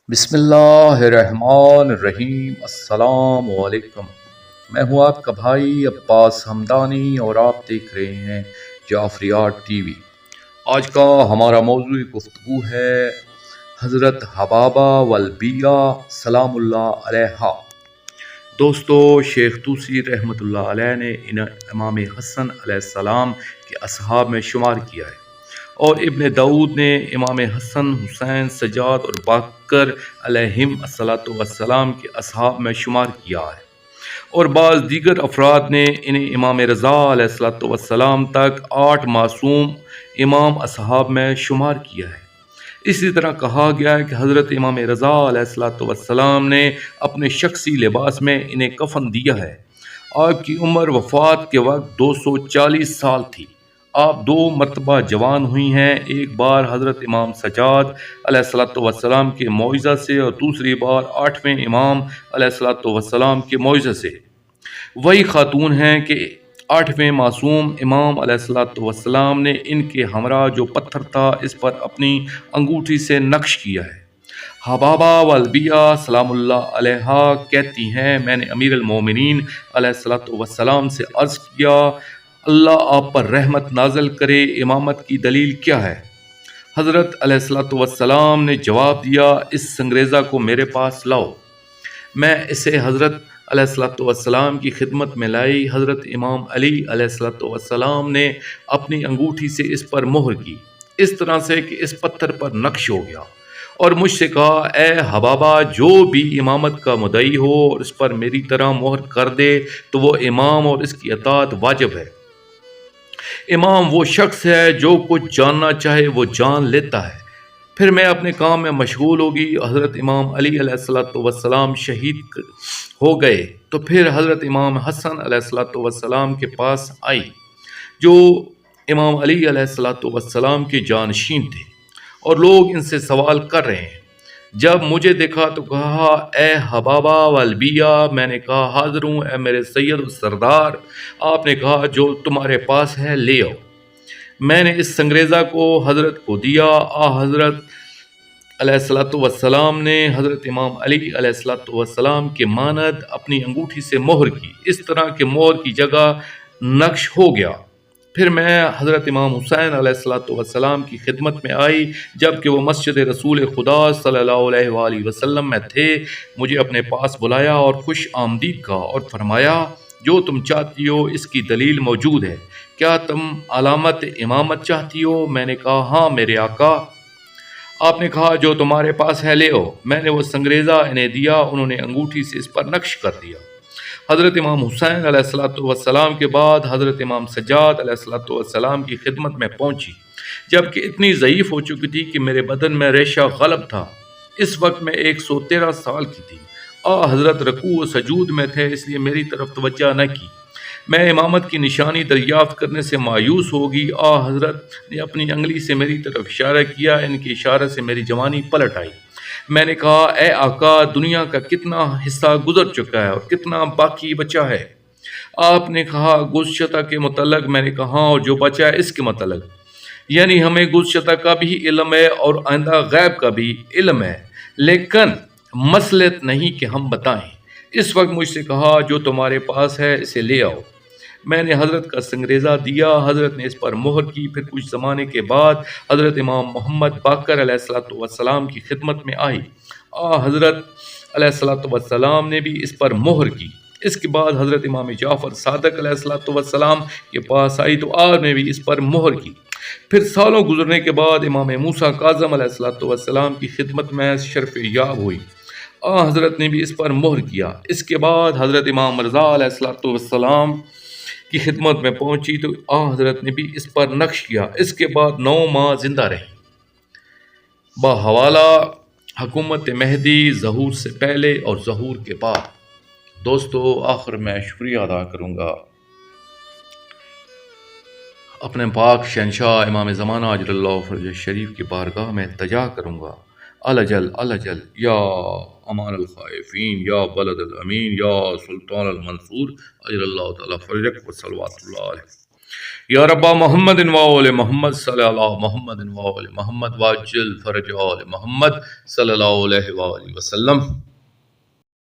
بسم اللہ الرحمن الرحیم۔ السلام علیکم۔ میں ہوں آپ کا بھائی عباس ہمدانی اور آپ دیکھ رہے ہیں جعفریات ٹی وی۔ آج کا ہمارا موضوع گفتگو ہے حضرت حبابہ والبیہ سلام اللہ علیہا۔ دوستو، شیخ طوسی رحمۃ اللہ علیہ نے انہیں امام حسن علیہ السلام کے اصحاب میں شمار کیا ہے، اور ابن داؤد نے امام حسن، حسین، سجاد اور باقر علیہم السلام کے اصحاب میں شمار کیا ہے، اور بعض دیگر افراد نے انہیں امام رضا علیہ السلام تک 8 معصوم امام اصحاب میں شمار کیا ہے۔ اسی طرح کہا گیا ہے کہ حضرت امام رضا علیہ السلام نے اپنے شخصی لباس میں انہیں کفن دیا ہے۔ آپ کی عمر وفات کے وقت 240 سال تھی۔ آپ 2 مرتبہ جوان ہوئی ہیں، ایک بار حضرت امام سجاد علیہ السلام کے معجزہ سے اور دوسری بار 8ویں امام علیہ السلام کے معجزہ سے۔ وہی خاتون ہیں کہ 8ویں معصوم امام علیہ السلام نے ان کے ہمراہ جو پتھر تھا اس پر اپنی انگوٹھی سے نقش کیا ہے۔ حبابہ والبیہ سلام اللہ علیہا کہتی ہیں، میں نے امیر المومنین علیہ السلام سے عرض کیا، اللہ آپ پر رحمت نازل کرے، امامت کی دلیل کیا ہے؟ حضرت علیہ السلام نے جواب دیا، اس سنگریزہ کو میرے پاس لاؤ۔ میں اسے حضرت علیہ السلام کی خدمت میں لائی۔ حضرت امام علی علیہ السلام نے اپنی انگوٹھی سے اس پر مہر کی، اس طرح سے کہ اس پتھر پر نقش ہو گیا، اور مجھ سے کہا، اے حبابہ، جو بھی امامت کا مدعی ہو اور اس پر میری طرح مہر کر دے تو وہ امام اور اس کی اطاعت واجب ہے۔ امام وہ شخص ہے جو کچھ جاننا چاہے وہ جان لیتا ہے۔ پھر میں اپنے کام میں مشغول ہوگی۔ حضرت امام علی علیہ السلام شہید ہو گئے تو پھر حضرت امام حسن علیہ السلام کے پاس آئی، جو امام علی علیہ السلام کے جانشین تھے، اور لوگ ان سے سوال کر رہے ہیں۔ جب مجھے دیکھا تو کہا، اے حبابہ والبیہ۔ میں نے کہا، حاضر ہوں اے میرے سید و سردار۔ آپ نے کہا، جو تمہارے پاس ہے لے آؤ۔ میں نے اس سنگریزہ کو حضرت کو دیا۔ حضرت علیہ السلام نے حضرت امام علی علیہ السلام کے مانند اپنی انگوٹھی سے مہر کی، اس طرح کہ مہر کی جگہ نقش ہو گیا۔ پھر میں حضرت امام حسین علیہ السلام کی خدمت میں آئی، جب کہ وہ مسجد رسول خدا صلی اللہ علیہ وآلہ وسلم میں تھے۔ مجھے اپنے پاس بلایا اور خوش آمدید کہا اور فرمایا، جو تم چاہتی ہو اس کی دلیل موجود ہے، کیا تم علامت امامت چاہتی ہو؟ میں نے کہا، ہاں میرے آقا۔ آپ نے کہا، جو تمہارے پاس ہے لے آؤ۔ میں نے وہ سنگریزہ انہیں دیا، انہوں نے انگوٹھی سے اس پر نقش کر دیا۔ حضرت امام حسین علیہ السلام کے بعد حضرت امام سجاد علیہ السلام کی خدمت میں پہنچی، جبکہ اتنی ضعیف ہو چکی تھی کہ میرے بدن میں ریشہ غلب تھا۔ اس وقت میں 113 سال کی تھی۔ حضرت رکوع و سجود میں تھے، اس لیے میری طرف توجہ نہ کی۔ میں امامت کی نشانی دریافت کرنے سے مایوس ہوگی۔ حضرت نے اپنی انگلی سے میری طرف اشارہ کیا، ان کے اشارے سے میری جوانی پلٹ آئی۔ میں نے کہا، اے آقا، دنیا کا کتنا حصہ گزر چکا ہے اور کتنا باقی بچا ہے؟ آپ نے کہا، گزشتہ کے متعلق؟ میں نے کہا، اور جو بچا ہے اس کے متعلق؟ یعنی ہمیں گزشتہ کا بھی علم ہے اور آئندہ غیب کا بھی علم ہے، لیکن مصلحت نہیں کہ ہم بتائیں۔ اس وقت مجھ سے کہا، جو تمہارے پاس ہے اسے لے آؤ۔ میں نے حضرت کا سنگریزہ دیا، حضرت نے اس پر مہر کی۔ پھر کچھ زمانے کے بعد حضرت امام محمد باقر علیہ السلام کی خدمت میں آئی۔ حضرت علیہ السلام نے بھی اس پر مہر کی۔ اس کے بعد حضرت امام جعفر صادق علیہ السلام کے پاس آئی تو آپ نے بھی اس پر مہر کی۔ پھر سالوں گزرنے کے بعد امام موسیٰ کاظم علیہ السلام کی خدمت میں شرف یاب ہوئی۔ حضرت نے بھی اس پر مہر کیا۔ اس کے بعد حضرت امام رضا علیہ السلام کی خدمت میں پہنچی تو حضرت نے بھی اس پر نقش کیا۔ اس کے بعد 9 ماہ زندہ رہی۔ بحوالہ حکومت مہدی، ظہور سے پہلے اور ظہور کے بعد۔ دوستو، آخر میں شکریہ ادا کروں گا اپنے پاک شہنشاہ امام زمانہ اجل اللہ فرج شریف کی بارگاہ میں التجا کروں گا، الجل الجل یا امان الخائفین، یا بلد الامین، یا سلطان المنصور اجل اللہ تعالی فرجک، و صلوات اللہ علیہ۔ یا رب محمد و آل محمد صلی اللہ محمد و آل محمد واجل فرج آل محمد صلی اللہ علیہ وآلہ وسلم.